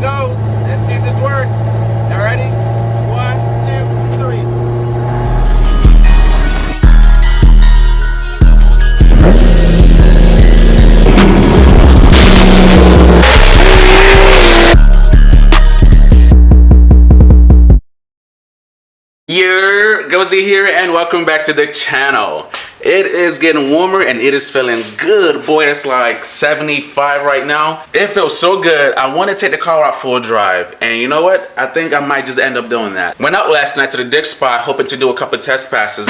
goes. Let's see if this works. Y'all ready? 1, 2, 3. Gozy here, and welcome back to the channel. It is getting warmer and it is feeling good. Boy, it's like 75 right now. It feels so good. I want to take the car out for a drive, and you know what? I think I might just end up doing that. Went out last night to the dig spot hoping to do a couple test passes.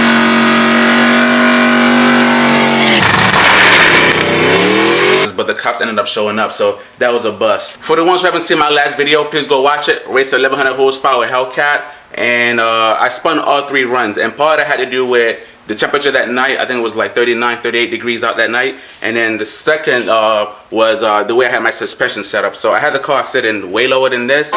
But the cops ended up showing up, so that was a bust. For the ones who haven't seen my last video, please go watch it. Raced 1100 horsepower Hellcat, and I spun all 3 runs, and part of that had to do with the temperature that night. I think it was like 39, 38 degrees out that night. And then the second was the way I had my suspension set up. So I had the car sitting way lower than this.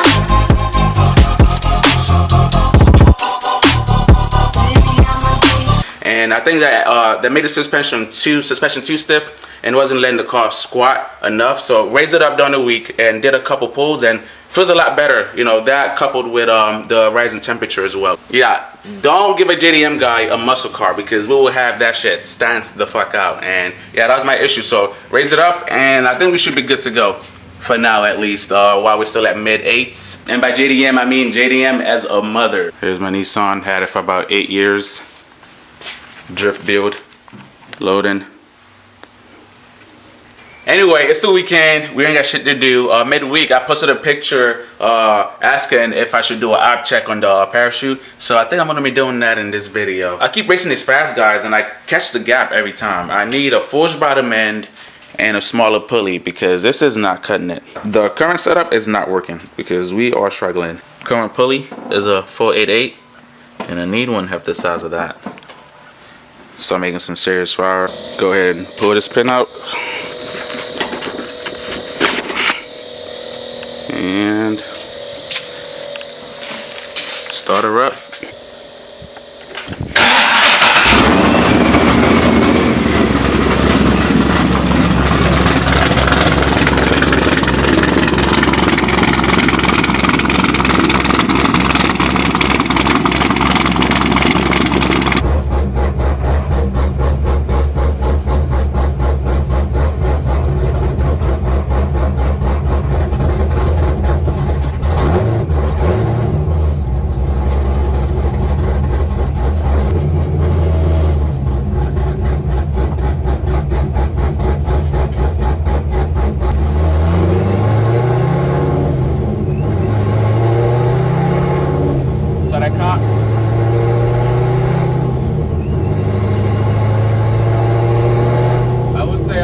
And I think that that made the suspension too stiff and wasn't letting the car squat enough. So raised it up during the week and did a couple pulls, and feels a lot better. You know, that coupled with the rising temperature as well. Yeah, don't give a JDM guy a muscle car, because we will have that shit stance the fuck out. And yeah, that was my issue. So raise it up, and I think we should be good to go. For now, at least, while we're still at mid-8s. And by JDM, I mean JDM as a mother. Here's my Nissan. Had it for about 8 years. Drift build, loading. Anyway, it's the weekend. We ain't got shit to do. Midweek, I posted a picture asking if I should do an op check on the parachute. So I think I'm gonna be doing that in this video. I keep racing these fast guys and I catch the gap every time. I need a forged bottom end and a smaller pulley because this is not cutting it. The current setup is not working because we are struggling. Current pulley is a 488 and I need one half the size of that. So I'm making some serious power. Go ahead and pull this pin out. And start her up.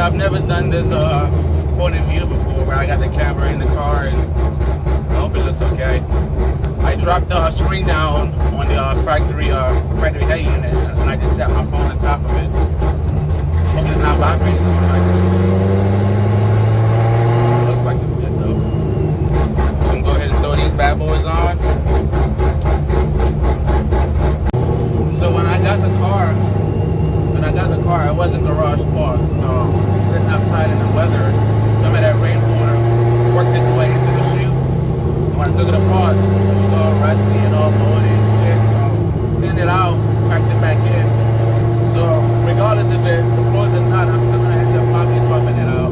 I've never done this point of view before, where I got the camera in the car, and I hope it looks okay. I dropped the screen down on the factory head unit, and I just set my phone on top of it. Hope it's not vibrating too much. Looks like it's good though. I'm gonna go ahead and throw these bad boys on. So when I got the car, it wasn't garage parked, so sitting outside in the weather, some of that rainwater worked its way into the chute. And when I took it apart, it was all rusty and all moldy and shit, so cleaned it out, packed it back in. So regardless if it deploys or not, I'm still gonna end up probably swapping it out.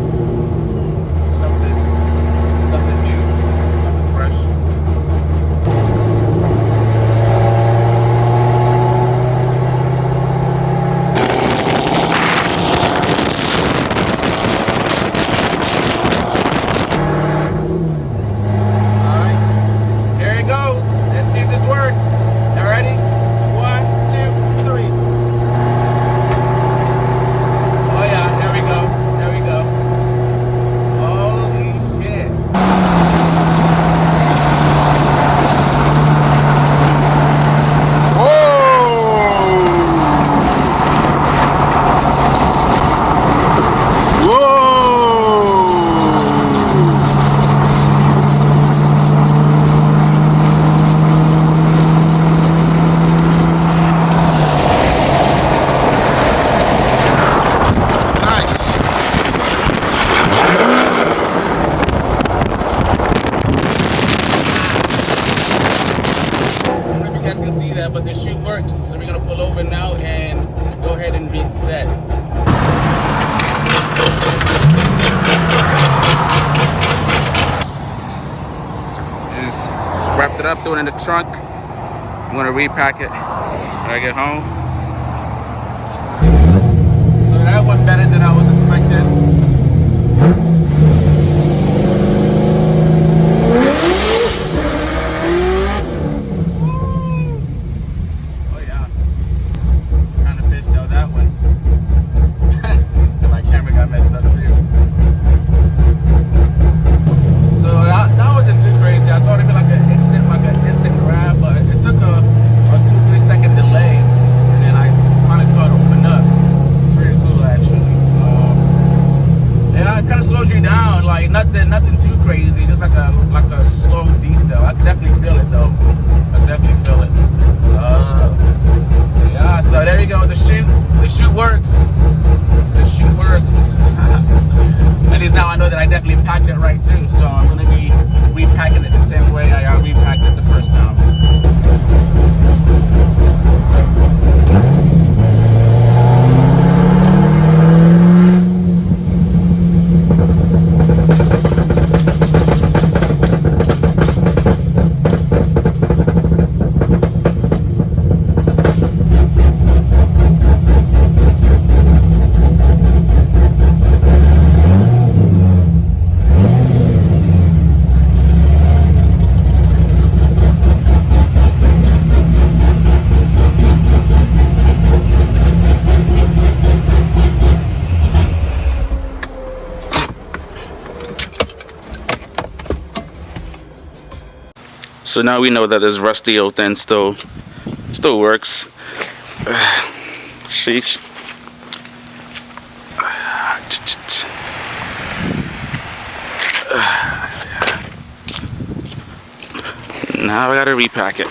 Yeah, but the chute works, so we're gonna pull over now and go ahead and reset. Just wrapped it up, threw it in the trunk. I'm gonna repack it when I get home. So that went better than I was expecting. Nothing too crazy, just like a slow decel. I can definitely feel it though. I can definitely feel it. Yeah, so there you go. The chute works. The chute works. At least now I know that I definitely packed it right too. So I'm gonna be repacking it the same way I repacked it the first time. So now we know that this rusty old thing still works. Sheesh. Now I gotta repack it.